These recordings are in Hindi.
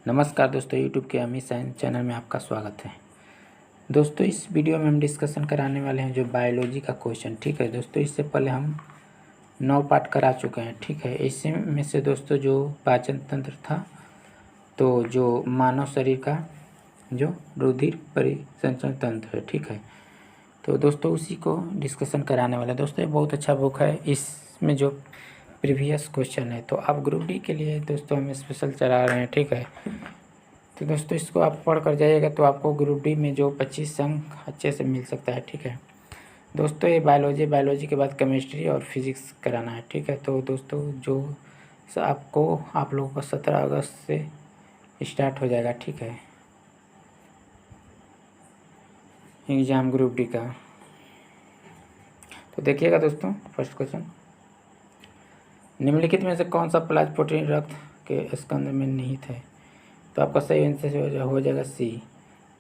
नमस्कार दोस्तों, यूट्यूब के अमित साइंस चैनल में आपका स्वागत है। दोस्तों, इस वीडियो में हम डिस्कशन कराने वाले हैं जो बायोलॉजी का क्वेश्चन। ठीक है दोस्तों, इससे पहले हम 9 पार्ट करा चुके हैं। ठीक है, इसी में से दोस्तों जो पाचन तंत्र था, तो जो मानव शरीर का जो रुधिर परिसंचरण तंत्र है, ठीक है, तो दोस्तों उसी को डिस्कशन कराने वाले। दोस्तों ये बहुत अच्छा बुक है, इसमें जो प्रीवियस क्वेश्चन है, तो आप ग्रुप डी के लिए दोस्तों हम स्पेशल चला रहे हैं। ठीक है, तो दोस्तों इसको आप पढ़ कर जाइएगा तो आपको ग्रुप डी में जो 25 अंक अच्छे से मिल सकता है। ठीक है दोस्तों, ये बायोलॉजी के बाद केमिस्ट्री और फिजिक्स कराना है। ठीक है, तो दोस्तों जो आप लोगों का 17 अगस्त से स्टार्ट हो जाएगा। ठीक है, एग्ज़ाम ग्रुप डी का। तो देखिएगा दोस्तों, फर्स्ट क्वेश्चन, निम्नलिखित में से कौन सा प्लाज्मा प्रोटीन रक्त के स्कंद में निहित है? तो आपका सही आंसर हो जाएगा सी,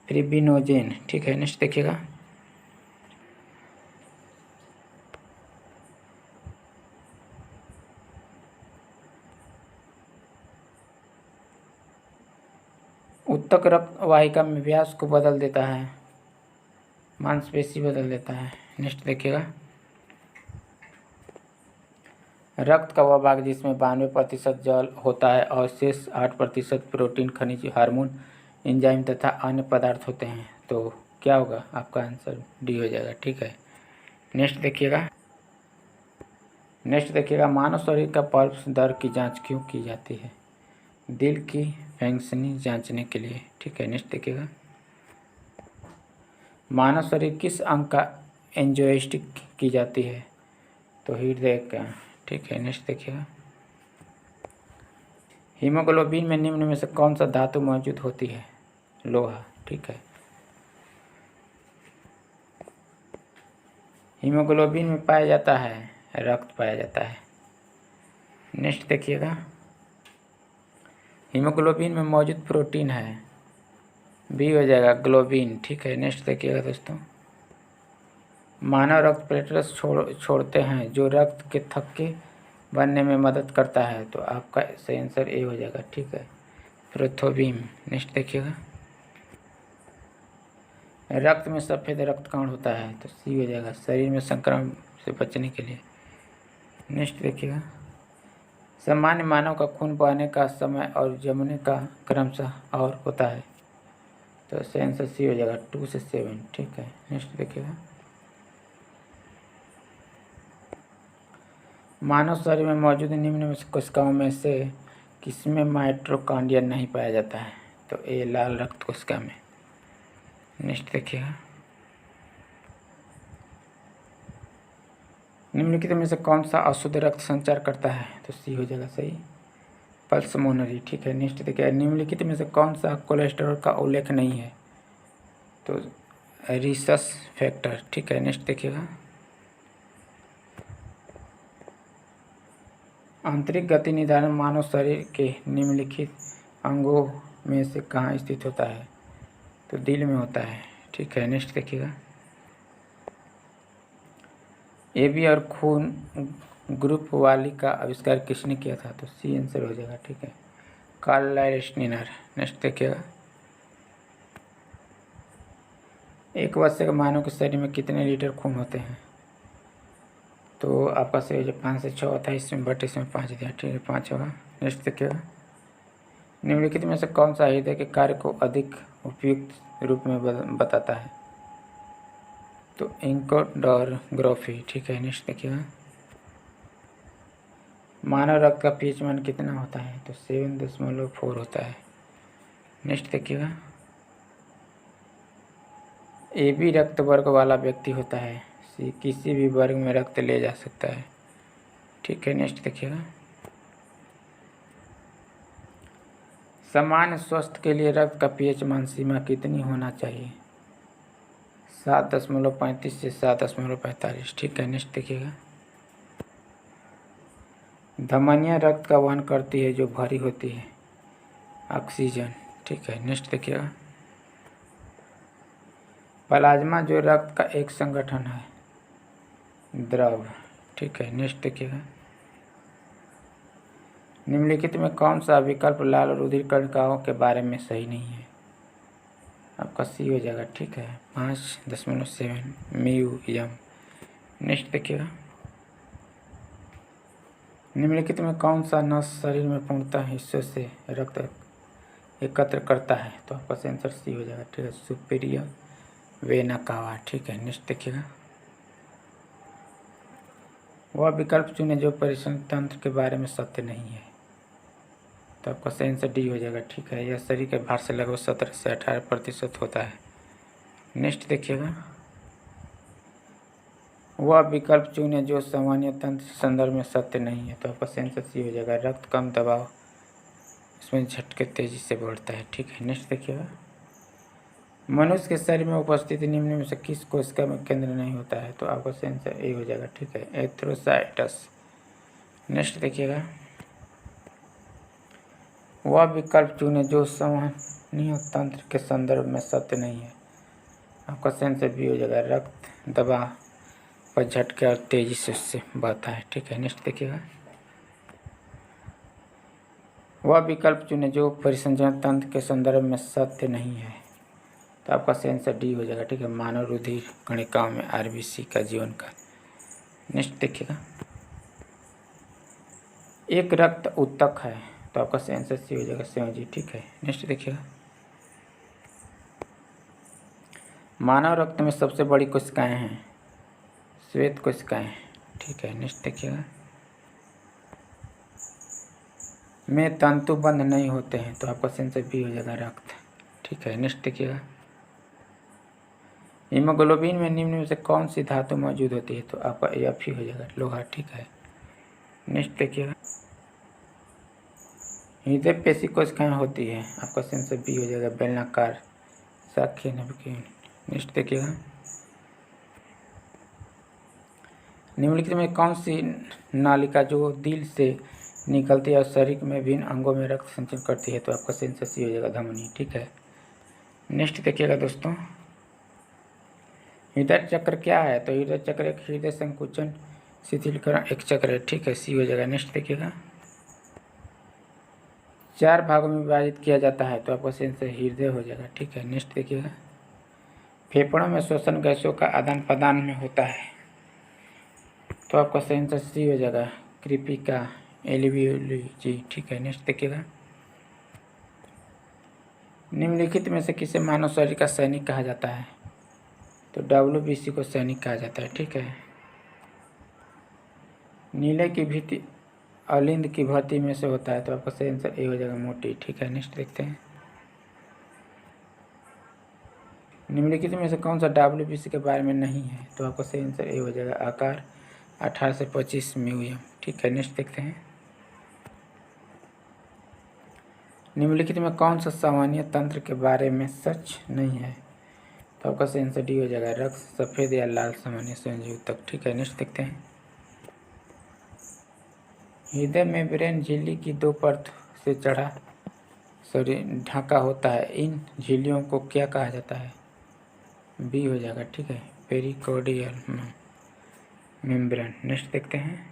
फिब्रिनोजेन। ठीक है, नेक्स्ट देखिएगा, उत्तक रक्त वाहिका में व्यास को बदल देता है, मांसपेशी बदल देता है। नेक्स्ट देखिएगा, रक्त का वह भाग जिसमें 92% जल होता है और शेष 8% प्रोटीन, खनिज, हार्मोन, एंजाइम तथा अन्य पदार्थ होते हैं, तो क्या होगा? आपका आंसर डी हो जाएगा। ठीक है, नेक्स्ट देखिएगा, मानव शरीर का पल्स दर की जांच क्यों की जाती है? दिल की फंक्शनिंग जांचने के लिए। ठीक है, नेक्स्ट देखिएगा, मानव शरीर किस अंग का एंजियोस्टिक की जाती है? तो हृदय का। ठीक है, नेक्स्ट देखिएगा, हीमोग्लोबिन में निम्न में से कौन सा धातु मौजूद होती है? लोहा। ठीक है, हीमोग्लोबिन में पाया जाता है, रक्त पाया जाता है। नेक्स्ट देखिएगा, हीमोग्लोबिन में मौजूद प्रोटीन है, बी हो जाएगा ग्लोबिन। ठीक है, नेक्स्ट देखिएगा दोस्तों, मानव रक्त प्लेटलेट्स छोड़ते हैं जो रक्त के थक्के बनने में मदद करता है, तो आपका सही आंसर ए हो जाएगा। ठीक है, प्रोथोबीन। नेक्स्ट देखिएगा, रक्त में सफ़ेद रक्त कण होता है, तो सी हो जाएगा, शरीर में संक्रमण से बचने के लिए। नेक्स्ट देखिएगा, सामान्य मानव का खून बहने का समय और जमने का क्रमशः और होता है, तो सही आंसर सी हो जाएगा, 2 से 7। ठीक है, नेक्स्ट देखिएगा, मानव शरीर में मौजूद निम्न में कोशिकाओं में से किसमें माइटोकॉन्ड्रिया नहीं पाया जाता है? तो ए लाल रक्त कोशिका में। नेक्स्ट देखिएगा, निम्नलिखित में से कौन सा अशुद्ध रक्त संचार करता है? तो सी हो जाएगा सही, पल्समोनरी। ठीक है, नेक्स्ट देखिए, निम्नलिखित में से कौन सा कोलेस्ट्रॉल का उल्लेख नहीं है? तो रिसस फैक्टर। ठीक है, नेक्स्ट देखिएगा, आंतरिक गति निर्धारण मानव शरीर के निम्नलिखित अंगों में से कहाँ स्थित होता है? तो दिल में होता है। ठीक है, नेक्स्ट देखिएगा, एबी और खून ग्रुप वाली का आविष्कार किसने किया था? तो सी आंसर हो जाएगा। ठीक है, कार्ल लाइस्टीनर। नेक्स्ट देखिएगा, एक वर्ष के मानव के शरीर में कितने लीटर खून होते हैं? तो आपका सही जो 5 से 6 था, इसमें बट इसमें 5 दिया। ठीक है, 5 होगा। नेक्स्ट देखिएगा, निम्नलिखित में से कौन सा हृदय के कार्य को अधिक उपयुक्त रूप में बताता है? तो एंजियोग्राफी। ठीक है, नेक्स्ट देखिएगा, मानव रक्त का पीएच मान कितना होता है? तो 7.4 होता है। नेक्स्ट देखिएगा, ए बी रक्त वर्ग वाला व्यक्ति होता है, सी किसी भी वर्ग में रक्त ले जा सकता है। ठीक है, नेक्स्ट देखिएगा, सामान्य स्वास्थ्य के लिए रक्त का पीएच मान सीमा कितनी होना चाहिए? 7.35 से 7.45। ठीक है, नेक्स्ट देखिएगा, धमनियाँ रक्त का वहन करती है जो भारी होती है, ऑक्सीजन। ठीक है, नेक्स्ट देखिएगा, प्लाज्मा जो रक्त का एक संगठन है, द्रव। ठीक है, नेक्स्ट देखिएगा, निम्नलिखित में कौन सा विकल्प लाल रुधिर कणिकाओं के बारे में सही नहीं है? आपका सी हो जाएगा। ठीक है, 5.7 म्यू यम। नेक्स्ट देखिएगा, निम्नलिखित में कौन सा नस शरीर में पूर्णतः हिस्सों से रक्त एकत्र करता है? तो आपका आंसर सी हो जाएगा। ठीक है, सुपीरियर वेना कावा। ठीक है, नेक्स्ट देखिएगा, वह विकल्प चुने जो परिश्रम तंत्र के बारे में सत्य नहीं है। तो आपका सही आंसर डी हो जाएगा। ठीक है, यह शरीर के भार से लगभग 17 से 18% होता है। नेक्स्ट देखिएगा, वह विकल्प चुने जो सामान्य तंत्र संदर्भ में सत्य नहीं है। तो आपका सही आंसर सी हो जाएगा। रक्त कम दबाव इसमें झटके तेजी से बढ़ता है। ठीक है, नेक्स्ट देखिएगा, मनुष्य के शरीर में उपस्थित निम्न में से किस कोशिका में केंद्र नहीं होता है? तो आपका सही आंसर ए हो जाएगा। ठीक है, एथ्रोसाइटस। नेक्स्ट देखिएगा, वह विकल्प चुने जो सामान्य तंत्र के संदर्भ में सत्य नहीं है। आपका सही आंसर बी हो जाएगा। रक्त दबाव पर झटके और तेजी से उससे बढ़ता है। ठीक है, नेक्स्ट देखिएगा, वह विकल्प चुने जो परिसंचरण तंत्र के संदर्भ में सत्य नहीं है। तो आपका सही आंसर डी हो जाएगा। ठीक है, मानव रुधिर कणिकाओं में आरबीसी का जीवन काल। नेक्स्ट देखिएगा, एक रक्त ऊतक है। तो आपका सही आंसर सी हो जाएगा, सेवन जी। ठीक है, नेक्स्ट देखिएगा, मानव रक्त में सबसे बड़ी कोशिकाएं हैं श्वेत कोशिकाएं। ठीक है, नेक्स्ट देखिएगा, में तंतुबंध नहीं होते हैं। तो आपका सही आंसर बी हो जाएगा, रक्त। ठीक है, नेक्स्ट देखिएगा, हीमोग्लोबिन में निम्न में से कौन सी धातु मौजूद होती है? तो आपका एफ ही हो जाएगा, लोहा। ठीक है, नेक्स्ट देखिएगा, हृदय पेशी कोशिकाएं होती है। आपका सही आंसर बी हो जाएगा, बेलनाकार शाखीय नभिकीय। नेक्स्ट देखिएगा, निम्नलिखित में कौन सी नालिका जो दिल से निकलती है और शरीर में विभिन्न अंगों में रक्त संचरण करती है? तो आपका सही आंसर सी हो जाएगा, धमनी। ठीक है, नेक्स्ट देखिएगा दोस्तों, हृदय चक्र क्या है? तो हृदय चक्र एक हृदय संकुचन शिथिलीकरण एक चक्र है। ठीक है, सी हो जाएगा। नेक्स्ट देखिएगा, 4 भागों में विभाजित किया जाता है। तो आपका सही आंसर हृदय हो जाएगा। ठीक है, नेक्स्ट देखिएगा, फेफड़ों में श्वसन गैसों का आदान प्रदान में होता है। तो आपका सही आंसर सी हो जाएगा, कृपिका एल्वियोली जी। ठीक है, नेक्स्ट देखिएगा, निम्नलिखित में से किसे मानव शरीर का सैनिक कहा जाता है? तो WBC को सैनिक कहा जाता है। ठीक है, नीले की भीति अलिंद की भर्ती में से होता है। तो आपका सही आंसर ए हो जाएगा, मोटी। ठीक है, नेक्स्ट देखते हैं, निम्नलिखित में से कौन सा WBC के बारे में नहीं है? तो आपका सही आंसर ए हो जाएगा, आकार 18 से 25 म्यूएम। ठीक है, नेक्स्ट देखते हैं, निम्नलिखित में कौन सा सामान्य तंत्र के बारे में सच नहीं है? तो आपका सही आंसर डी हो जाएगा, रक्त सफ़ेद या लाल सामान्य संयोजी ऊतक। ठीक है, नेक्स्ट देखते हैं, हृदय मेम्ब्रेन झिल्ली की 2 परत से ढका होता है। इन झिल्लियों को क्या कहा जाता है? बी हो जाएगा। ठीक है, पेरिकार्डियल मेम्ब्रेन। नेक्स्ट देखते हैं,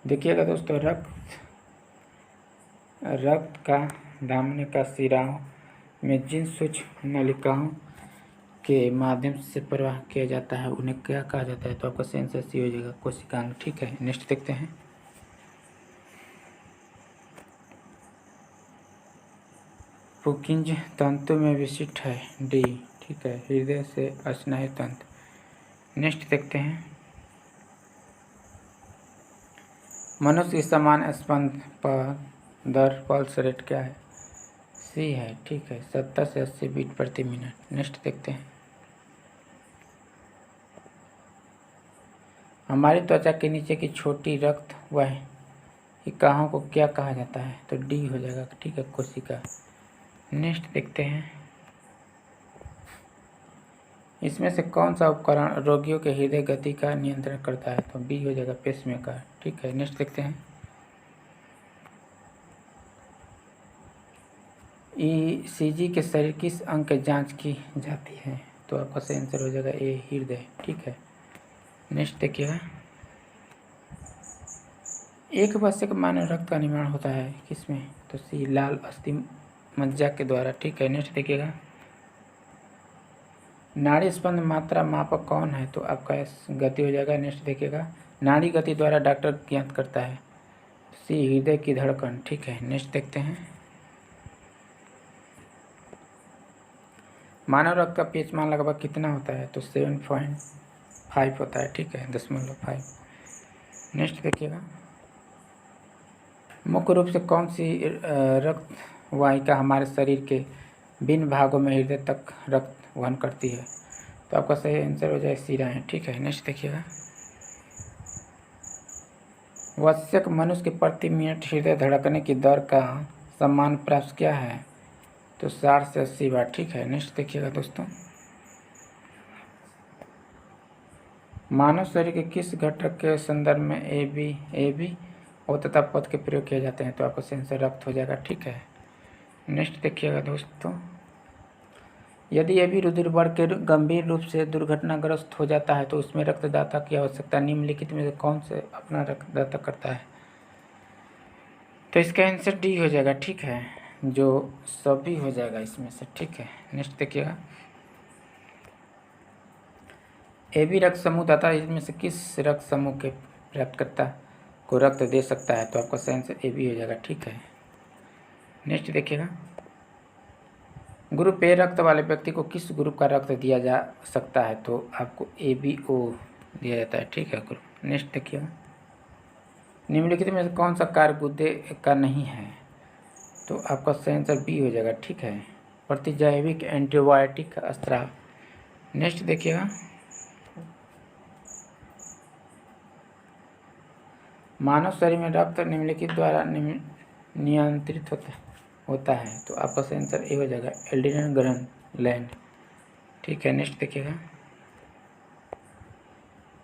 देखिएगा दोस्तों, रक्त का धमनी का सिराओं में जिन सूक्ष्म नलिकाओं के माध्यम से प्रवाह किया जाता है उन्हें क्या कहा जाता है? तो आपका सही आंसर सी हो जाएगा, कोशिकांग। ठीक है, नेक्स्ट देखते हैं, पुंकेसर तंतु में विशिष्ट है। डी। ठीक है, हृदय से स्नायु तंत्र। नेक्स्ट देखते हैं, मनुष्य की समान स्पंदन दर पल्स रेट क्या है? सी है। ठीक है, 70 से 80 बीट प्रति मिनट। नेक्स्ट देखते हैं, हमारी त्वचा के नीचे की छोटी रक्त वाहिकाओं को क्या कहा जाता है? तो डी हो जाएगा। ठीक है, कोशिका। नेक्स्ट देखते हैं, इसमें से कौन सा उपकरण रोगियों के हृदय गति का नियंत्रण करता है? तो बी हो जाएगा, पेसमेकर। ठीक है, नेक्स्ट देखते हैं, ECG के शरीर किस अंग की जांच की जाती है? तो आपका सही आंसर हो जाएगा ए, हृदय। ठीक है, नेक्स्ट देखिएगा, एक आवश्यक मानव रक्त का निर्माण होता है किसमें? तो सी लाल अस्थि मज्जा के द्वारा। ठीक है, नेक्स्ट देखिएगा। नाड़ी स्पंद मात्रा मापक कौन है? तो आपका गति हो जाएगा। नेक्स्ट देखिएगा। नाड़ी गति द्वारा डॉक्टर ज्ञात करता है। सी हृदय की धड़कन। ठीक है, नेक्स्ट देखते हैं। मानव रक्त का पीएच मान लगभग कितना होता है? तो 7.5 होता है। ठीक है, 0.5। नेक्स्ट देखिएगा। मुख्य रूप से कौन सी रक्त वाहिका हमारे शरीर के विभिन्न भागों में हृदय तक रक्त वहन करती है? तो आपका सही आंसर हो जाए शिराएं। ठीक है, नेक्स्ट देखिएगा। वयस्क मनुष्य के प्रति मिनट हृदय धड़कने की दर का समान प्रयास क्या है? तो 60 से 80 बार। ठीक है, नेक्स्ट देखिएगा दोस्तों। मानव शरीर के किस घटक के संदर्भ में ए बी ओ तथा पद के प्रयोग किए जाते हैं? तो आपका सही आंसर रक्त हो जाएगा। ठीक है, नेक्स्ट देखिएगा दोस्तों। यदि ए बी रुधिर बढ़ के गंभीर रूप से दुर्घटनाग्रस्त हो जाता है तो उसमें रक्तदाता की आवश्यकता निम्नलिखित में से कौन से अपना रक्तदाता करता है? तो इसका आंसर डी हो जाएगा। ठीक है, जो सभी हो जाएगा इसमें से। ठीक है, नेक्स्ट देखिएगा। ए बी रक्त समूह दाता इसमें से किस रक्त समूह के प्राप्तकर्ता को रक्त दे सकता है? तो आपका सही आंसर ए बी हो जाएगा। ठीक है, नेक्स्ट देखिएगा। ग्रुप ए रक्त वाले व्यक्ति को किस ग्रुप का रक्त दिया जा सकता है? तो आपको ए बी ओ दिया जाता है। ठीक है ग्रुप। नेक्स्ट देखिएगा। निम्नलिखित में से कौन सा कार्य गुर्दे का नहीं है? तो आपका सही आंसर बी हो जाएगा। ठीक है, प्रतिजैविक एंटीबायोटिक स्त्राव। नेक्स्ट देखिएगा। मानव शरीर में रक्त निम्नलिखित द्वारा नियंत्रित होता है। तो आपका सही आंसर ए हो जाएगा, एड्रेनल ग्लैंड। ठीक है, नेक्स्ट देखिएगा।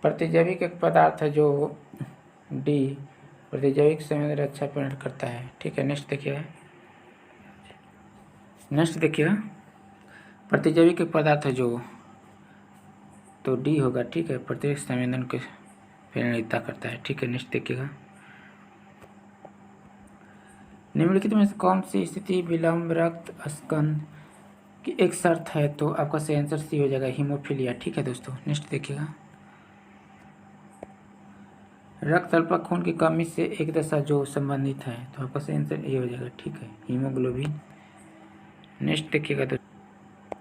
प्रतिजैविक एक पदार्थ है जो डी प्रतिजैविक संवेदन अच्छा परिणत करता है। ठीक है, नेक्स्ट देखिएगा। नेक्स्ट देखिएगा। प्रतिजैविक एक पदार्थ है जो, तो डी होगा। ठीक है, प्रतिजैविक संवेदन के परिणिता करता है। ठीक है, नेक्स्ट देखिएगा। निम्नलिखित में से कौन सी स्थिति विलंब रक्त स्कंद की एक शर्त है? तो आपका सही आंसर सी हो जाएगा, हीमोफीलिया। ठीक है दोस्तों, नेक्स्ट देखिएगा। रक्त अल्पा खून की कमी से एक दशा जो संबंधित है। तो आपका सही आंसर ए हो जाएगा। ठीक है, हीमोग्लोबिन। नेक्स्ट देखिएगा दोस्तों।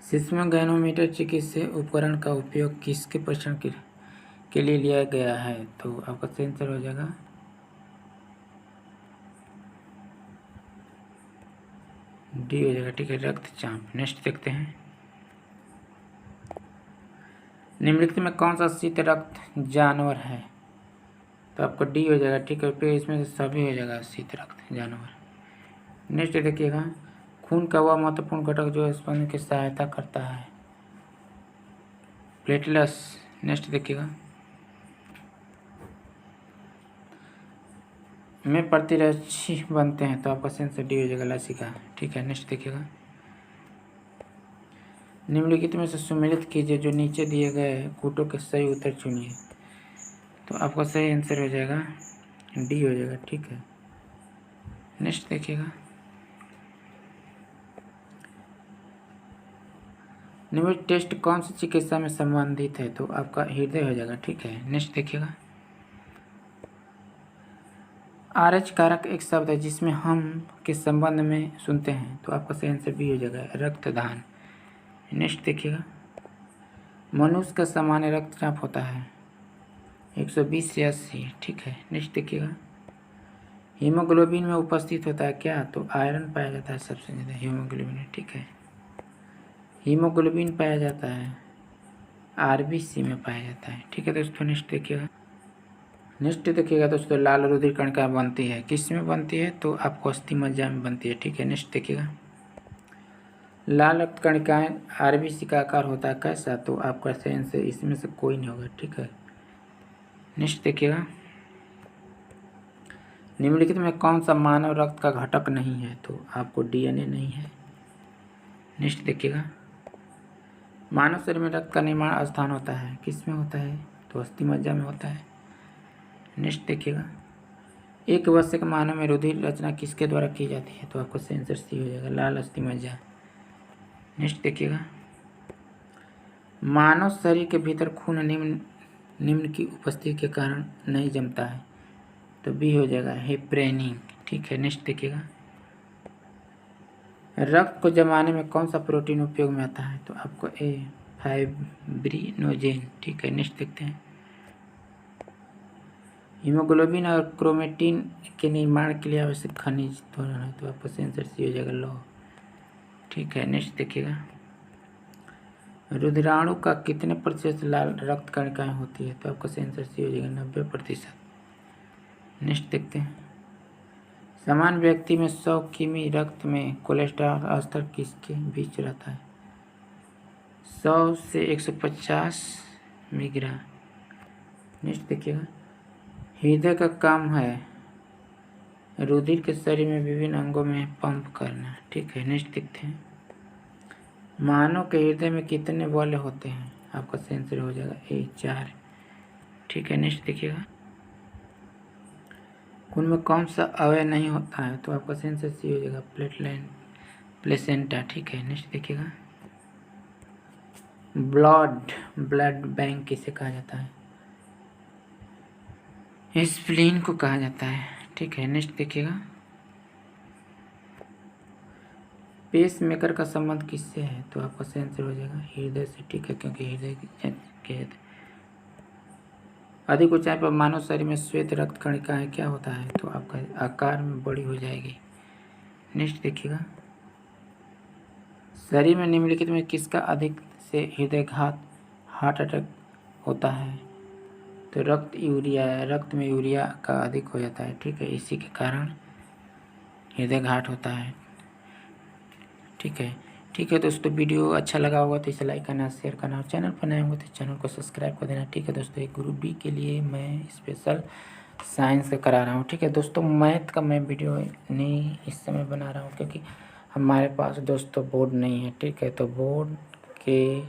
सिस्मोगैनोमीटर चिकित्सीय उपकरण का उपयोग किसके परीक्षण के लिए लिया गया है? तो आपका सही आंसर हो जाएगा डी हो जाएगा। ठीक है, रक्तचाप। नेक्स्ट देखते हैं। निम्नलिखित में कौन सा शीत रक्त जानवर है? तो आपका डी हो जाएगा। ठीक है, फिर इसमें से सभी हो जाएगा शीत रक्त जानवर। नेक्स्ट देखिएगा। खून का वह महत्वपूर्ण घटक जो स्पंदन की सहायता करता है, प्लेटलेट्स। नेक्स्ट देखिएगा। में प्रतिरक्षी बनते हैं। तो आपका सेंसर डी हो जाएगा, लसिका। ठीक है, नेक्स्ट देखिएगा। निम्नलिखित में से सुमेलित कीजिए जो नीचे दिए गए कूटों के सही उत्तर चुनिए। तो आपका सही आंसर हो जाएगा डी हो जाएगा। ठीक है, नेक्स्ट देखिएगा। निम्नलिखित टेस्ट कौन सी चिकित्सा में संबंधित है? तो आपका हृदय हो जाएगा। ठीक है, नेक्स्ट देखिएगा। आरएच कारक एक शब्द है जिसमें हम के संबंध में सुनते हैं। तो आपका सही आंसर बी हो जाएगा, रक्तदान। नेक्स्ट देखिएगा। मनुष्य का सामान्य रक्तचाप होता है 120 से 80। ठीक है, नेक्स्ट देखिएगा। हीमोग्लोबिन में उपस्थित होता है क्या? तो आयरन पाया जाता है सबसे ज़्यादा हीमोग्लोबिन में। ठीक है, हीमोग्लोबिन पाया जाता है आरबीसी में पाया जाता है। ठीक है दोस्तों, नेक्स्ट देखिएगा। नेक्स्ट देखिएगा दोस्तों। लाल रुधिर कणिका बनती है किस में बनती है? तो आपको अस्थि मज्जा में बनती है। ठीक है, नेक्स्ट देखिएगा। लाल रक्त कणिकाएं आरबीसी का आकार होता है कैसा? तो आपका सही आंसर इसमें से कोई नहीं होगा। ठीक है, नेक्स्ट देखिएगा। निम्नलिखित में कौन सा मानव रक्त का घटक नहीं है? तो आपको डीएनए नहीं है। नेक्स्ट देखिएगा। मानव शरीर में रक्त का निर्माण स्थान होता है किस में होता है? तो अस्थि मज्जा में होता है। नेक्स्ट देखिएगा, एक आवश्यक मानव में रुधिर रचना किसके द्वारा की जाती है? तो आपका आंसर सी हो जाएगा, लाल अस्थिमज्जा। नेक्स्ट देखिएगा, मानव शरीर के भीतर खून निम्न की उपस्थिति के कारण नहीं जमता है, तो बी हो जाएगा, हेप्रेनिंग। ठीक है, नेक्स्ट देखिएगा, रक्त को जमाने में कौन सा प्रोटीन उपयोग में आता है? तो आपको ए, फाइब्रिनोजेन। ठीक है, नेक्स्ट देखते हैं, हीमोग्लोबिन और क्रोमेटिन के निर्माण के लिए आवश्यक खनिज दोनों है, तो आपका आंसर सी हो जाएगा, लौह। ठीक है, नेक्स्ट देखिएगा, रुधिराणु का कितने प्रतिशत लाल रक्त कणिकाएं होती है? तो आपका आंसर सी हो जाएगा, 90%। नेक्स्ट देखते हैं, समान व्यक्ति में 100 किमी रक्त में कोलेस्ट्रॉल स्तर किसके बीच रहता है? 100 से 150 मिलीग्राम। नेक्स्ट देखिएगा, हृदय का काम है रुधिर के शरीर में विभिन्न अंगों में पंप करना। ठीक है, नेक्स्ट देखते हैं, मानव के हृदय में कितने बॉल होते हैं? आपका आंसर हो जाएगा ए, 4। ठीक है, नेक्स्ट देखिएगा, खून में कौन सा अवयव नहीं होता है? तो आपका आंसर सी हो जाएगा, प्लेसेंटा। ठीक है, नेक्स्ट देखिएगा, ब्लड बैंक किसे कहा जाता है? स्प्लीन को कहा जाता है। ठीक है, नेक्स्ट देखिएगा, पेस मेकर का संबंध किससे है? तो आपका आंसर हो जाएगा हृदय से। ठीक है, क्योंकि हृदय के अधिक ऊंचाई पर मानव शरीर में श्वेत रक्त कणिकाएं क्या होता है? तो आपका आकार में बड़ी हो जाएगी। नेक्स्ट देखिएगा, शरीर में निम्नलिखित में किसका अधिक से हृदयघात हार्ट अटैक होता है? तो रक्त में यूरिया का अधिक हो जाता है। ठीक है, इसी के कारण हृदयघात होता है। ठीक है दोस्तों, वीडियो अच्छा लगा होगा तो इसे लाइक करना, शेयर करना, और चैनल पर नए होंगे तो चैनल को सब्सक्राइब कर देना। ठीक है दोस्तों, एक ग्रुप डी के लिए मैं स्पेशल साइंस का करा रहा हूँ। ठीक है दोस्तों, मैथ का मैं वीडियो नहीं इस समय बना रहा हूँ क्योंकि हमारे पास दोस्तों बोर्ड नहीं है। ठीक है, तो बोर्ड के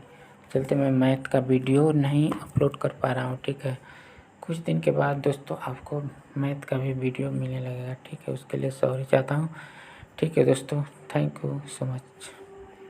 चलते मैं मैथ का वीडियो नहीं अपलोड कर पा रहा हूँ। ठीक है, कुछ दिन के बाद दोस्तों आपको मैथ का भी वीडियो मिलने लगेगा। ठीक है, उसके लिए सॉरी चाहता हूँ। ठीक है दोस्तों, थैंक यू सो मच।